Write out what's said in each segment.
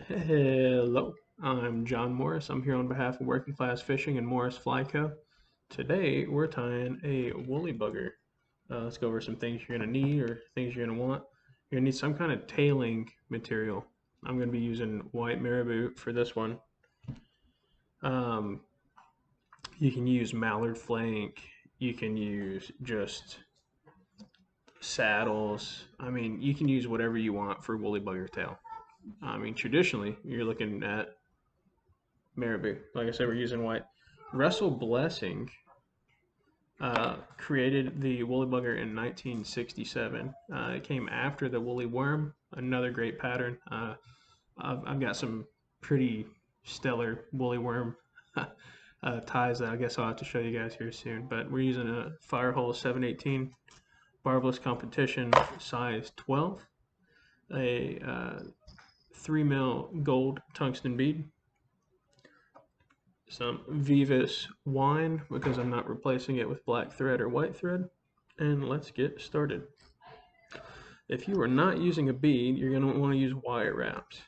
Hello, I'm John Morris. I'm here on behalf of Working Class Fishing and Morris Fly Co. Today we're tying a woolly bugger. Let's go over some things you're going to need or things you're going to want. You're going to need some kind of tailing material. I'm going to be using white marabou for this one. Um, you can use mallard flank. You can use just saddles. I mean, you can use whatever you want for woolly bugger tail. I mean, traditionally, you're looking at marabou. Like I said, we're using white. Russell Blessing created the woolly bugger in 1967. It came after the woolly worm, another great pattern. I've got some pretty stellar woolly worm ties that I guess I'll have to show you guys here soon. But we're using a Firehole 718 barbless competition size 12, a 3 mil gold tungsten bead, some Vivus wine because I'm not replacing it with black thread or white thread. And let's get started. If you are not using a bead, you're going to want to use wire wraps,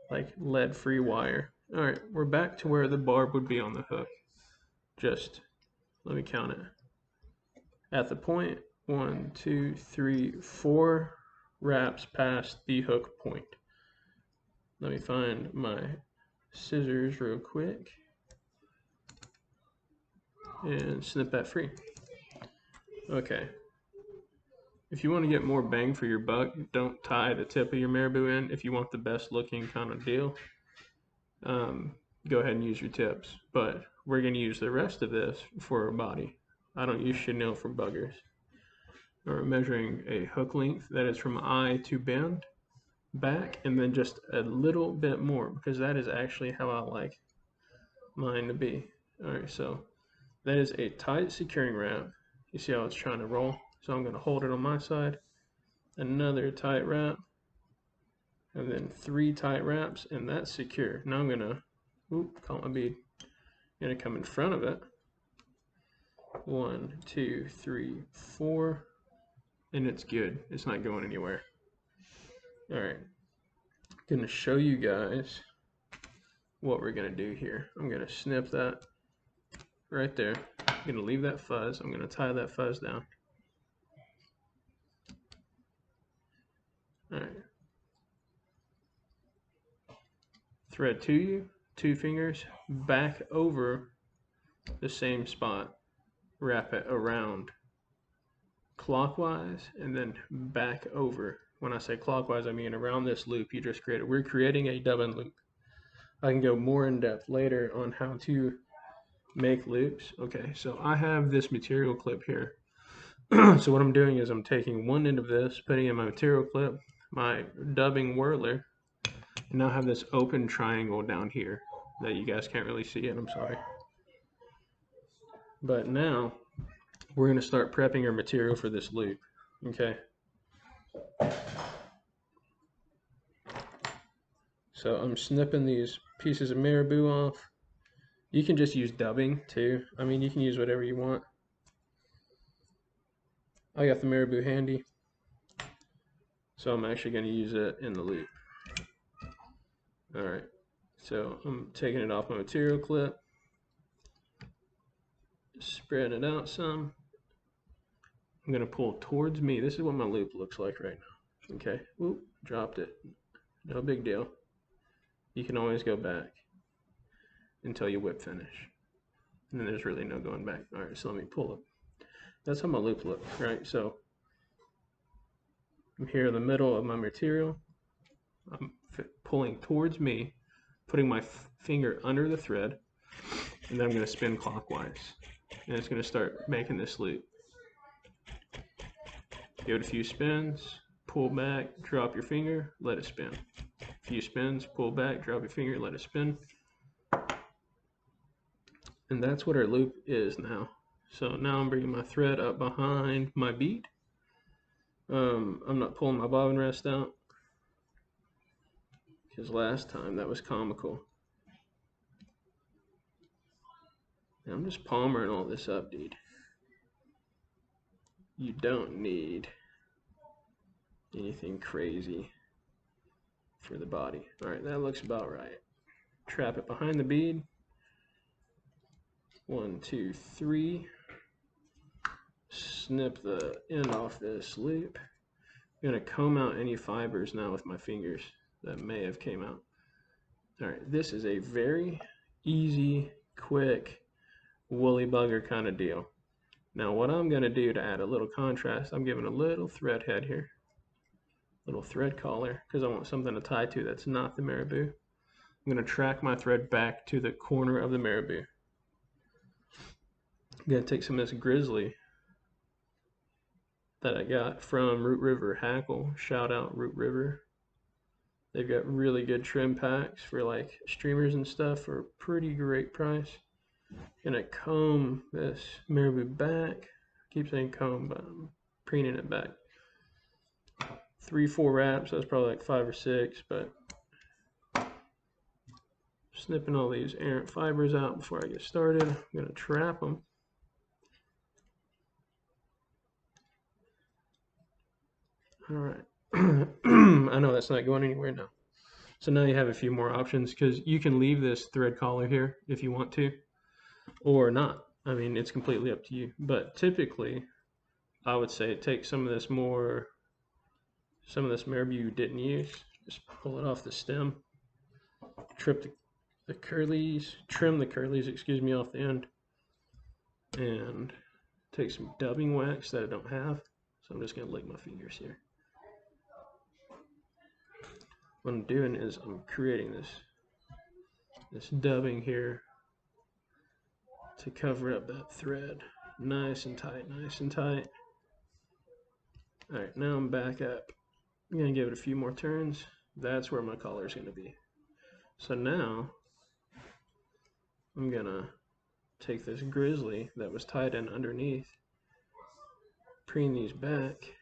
like lead-free wire. All right, we're back to where the barb would be on the hook. Just, let me count it. At the point, 1, 2, 3, 4 wraps past the hook point. Let me find my scissors real quick and snip that free. Okay. If you want to get more bang for your buck, don't tie the tip of your marabou in. If you want the best looking kind of deal, go ahead and use your tips. But we're going to use the rest of this for a body. I don't use chenille for buggers. We're measuring a hook length that is from eye to bend back, and then just a little bit more because that is actually how I like mine to be. All right, so that is a tight securing wrap. You see how it's trying to roll? So I'm going to hold it on my side, another tight wrap, and then 3 tight wraps, and that's secure. Now I'm going to, caught my bead. I'm going to come in front of it. 1, 2, 3, 4, and it's good. It's not going anywhere. All right, going to show you guys what we're going to do here. I'm going to snip that right there. I'm going to leave that fuzz. I'm going to tie that fuzz down. All right. Thread to you, 2 fingers, back over the same spot. Wrap it around clockwise and then back over. When I say clockwise, I mean around this loop you just created. We're creating a dubbin loop. I can go more in depth later on how to make loops. Okay, so I have this material clip here. So what I'm doing is I'm taking one end of this, putting in my material clip, my dubbing whirler, and now I have this open triangle down here that you guys can't really see it, I'm sorry. But now we're going to start prepping our material for this loop, okay? So I'm snipping these pieces of marabou off. You can just use dubbing too. I mean, you can use whatever you want. I got the marabou handy, so I'm actually going to use it in the loop. All right, so I'm taking it off my material clip, spreading it out some. I'm going to pull towards me. This is what my loop looks like right now. Okay, whoop, dropped it. No big deal. You can always go back until you whip finish. And then there's really no going back. All right, so let me pull it. That's how my loop looks, right? So I'm here in the middle of my material. I'm pulling towards me, putting my finger under the thread, and then I'm going to spin clockwise. And it's going to start making this loop. Give it a few spins, pull back, drop your finger, let it spin. A few spins, pull back, drop your finger, let it spin. And that's what our loop is now. So now I'm bringing my thread up behind my bead. I'm not pulling my bobbin rest out because last time that was comical. And I'm just palmering all this up, dude. You don't need anything crazy. for the body. All right, that looks about right. Trap it behind the bead. 1, 2, 3. Snip the end off this loop. I'm gonna comb out any fibers now with my fingers that may have came out. All right, this is a very easy, quick, woolly bugger kind of deal. Now what I'm gonna do to add a little contrast, I'm giving a little thread head here, little thread collar, because I want something to tie to that's not the marabou. I'm gonna track my thread back to the corner of the marabou. I'm gonna take some of this grizzly that I got from Root River Hackle. Shout out Root River. They've got really good trim packs for like streamers and stuff for a pretty great price. Gonna comb this marabou back. I keep saying comb, but I'm preening it back. 3-4 wraps, that's probably like 5 or 6, but snipping all these errant fibers out before I get started. I'm gonna trap them. All right. I know that's not going anywhere now. So now you have a few more options, because you can leave this thread collar here if you want to, or not. I mean, it's completely up to you. But typically, I would say take some of this marabou you didn't use, just pull it off the stem, trim the curlies, excuse me, off the end, and take some dubbing wax that I don't have. So I'm just gonna lick my fingers here. What I'm doing is I'm creating this dubbing here to cover up that thread. Nice and tight, nice and tight. All right, now I'm back up. I'm gonna give it a few more turns. That's where my collar is gonna be. So now I'm gonna take this grizzly that was tied in underneath, preen these back.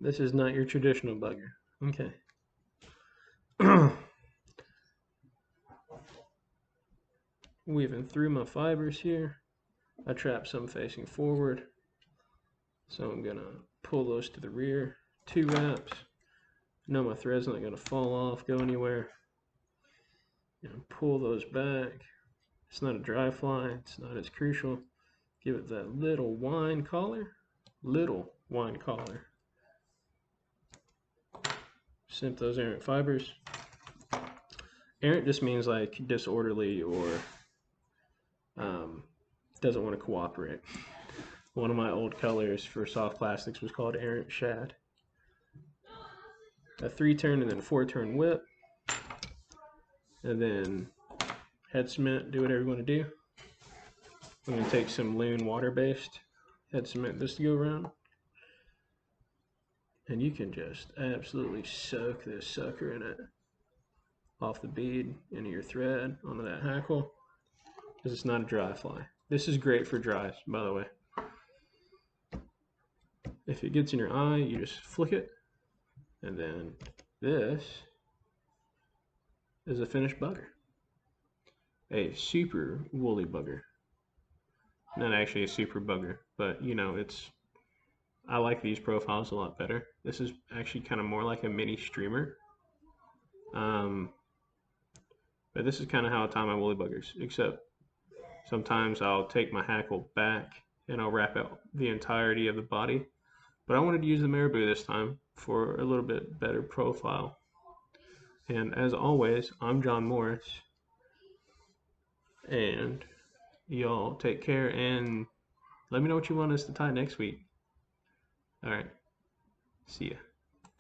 This is not your traditional bugger. Okay. Weaving through my fibers here. I trap some facing forward, so I'm gonna pull those to the rear. 2 wraps. No, my thread's not gonna fall off, go anywhere. And pull those back. It's not a dry fly, it's not as crucial. Give it that little wine collar. Snip those errant fibers. Errant just means like disorderly or doesn't want to cooperate. One of my old colors for soft plastics was called Errant Shad. A 3-turn and then a 4-turn whip. And then head cement, do whatever you want to do. I'm going to take some Loon water-based head cement this to go around. And you can just absolutely soak this sucker in it. Off the bead, into your thread, onto that hackle. Because it's not a dry fly. This is great for dries, by the way. If it gets in your eye, you just flick it. And then this is a finished bugger. A super woolly bugger. Not actually a super bugger, but you know, I like these profiles a lot better. This is actually kind of more like a mini streamer. But this is kind of how I tie my woolly buggers, except sometimes I'll take my hackle back and I'll wrap out the entirety of the body. But I wanted to use the marabou this time for a little bit better profile. And as always, I'm John Morris. And y'all take care and let me know what you want us to tie next week. All right. See ya.